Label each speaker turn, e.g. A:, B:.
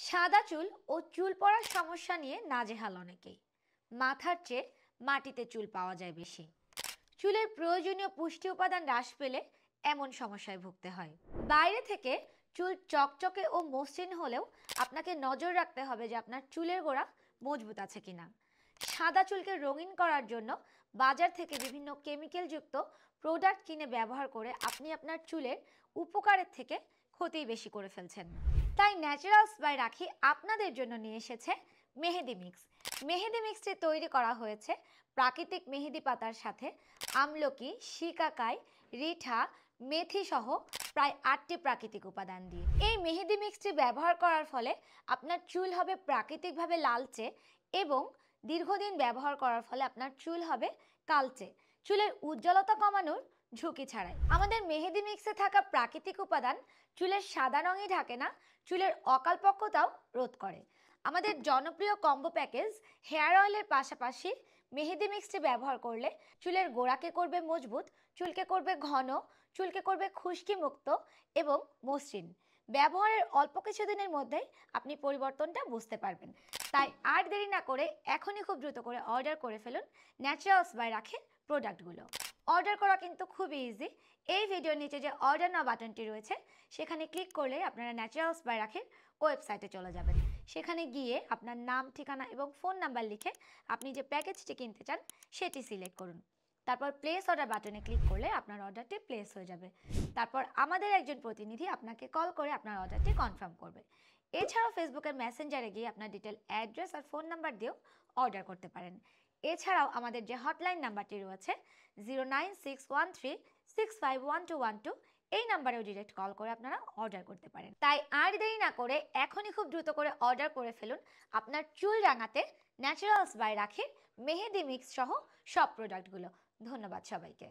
A: সাদা চুল ও চুল পড়ার সমস্যা নিয়ে নাজেহাল অনেকেই। মাথার চেয়ে মাটিতে চুল পাওয়া যায় বেশি। চুলের প্রয়োজনীয় পুষ্টি উপাদান হ্রাস পেলে এমন সমস্যায় ভুগতে হয়। বাইরে থেকে চুল চকচকে ও মসৃণ হলেও আপনাকে নজর রাখতে হবে যে আপনার চুলের গোড়া মজবুত আছে কিনা। সাদা চুলকে রঙিন করার জন্য বাজার থেকে বিভিন্ন কেমিক্যালযুক্ত প্রোডাক্ট কিনে ব্যবহার করে আপনি আপনার চুলের উপকারের থেকে ক্ষতি বেশি করে ফেলছেন। তাই ন্যাচারালস বাই রাখি আপনাদের জন্য নিয়ে এসেছে মেহেদি মিক্স। মেহেদি মিক্সটি তৈরি করা হয়েছে প্রাকৃতিক মেহেদি পাতার সাথে আমলকি, শিকাকাই, রিঠা, মেথি সহ প্রায় 8টি প্রাকৃতিক উপাদান দিয়ে। এই মেহেদি মিক্সটি ব্যবহার করার ফলে আপনার চুল হবে প্রাকৃতিকভাবে লালচে এবং দীর্ঘদিন ব্যবহার করার ফলে আপনার চুল হবে কালচে, চুলের উজ্জ্বলতা কমানোর ঝুঁকি ছাড়াই। আমাদের মেহেদি মিক্সে থাকা প্রাকৃতিক উপাদান চুলের সাদা রঙই ঢাকে না, চুলের অকালপক্কতাও রোধ করে। আমাদের জনপ্রিয় কম্বো প্যাকেজ হেয়ার অয়েলের পাশাপাশি মেহেদি মিক্সটি ব্যবহার করলে চুলের গোড়াকে করবে মজবুত, চুলকে করবে ঘন, চুলকে করবে খুশকি মুক্ত এবং মসৃণ। ব্যবহারের অল্প কিছুদিনের মধ্যেই আপনি পরিবর্তনটা বুঝতে পারবেন। তাই আর দেরি না করে এখনই খুব দ্রুত করে অর্ডার করে ফেলুন ন্যাচারালস বাই রাখির প্রোডাক্টগুলো। অর্ডার করা কিন্তু খুবই ইজি। এই ভিডিওর নিচে যে অর্ডার নাও বাটনটি রয়েছে সেখানে ক্লিক করলে আপনারা ন্যাচারালস বাই রাখির ওয়েবসাইটে চলে যাবেন। সেখানে গিয়ে আপনার নাম, ঠিকানা এবং ফোন নাম্বার লিখে আপনি যে প্যাকেজটি কিনতে চান সেটি সিলেক্ট করুন। তারপর প্লেস অর্ডার বাটনে ক্লিক করলে আপনার অর্ডারটি প্লেস হয়ে যাবে। তারপর আমাদের একজন প্রতিনিধি আপনাকে কল করে আপনার অর্ডারটি কনফার্ম করবে। এছাড়াও ফেসবুকের মেসেঞ্জারে গিয়ে আপনার ডিটেল অ্যাড্রেস আর ফোন নাম্বার দিয়েও অর্ডার করতে পারেন। এছাড়াও আমাদের যে হটলাইন নাম্বারটি রয়েছে 09613651212, এই নাম্বারেও ডিরেক্ট কল করে আপনারা অর্ডার করতে পারেন। তাই আর দেরি না করে এখনই খুব দ্রুত করে অর্ডার করে ফেলুন আপনার চুল রাঙাতে ন্যাচারালস বাই রাখির মেহেদি মিক্স সহ সব প্রোডাক্টগুলো। ধন্যবাদ সবাইকে।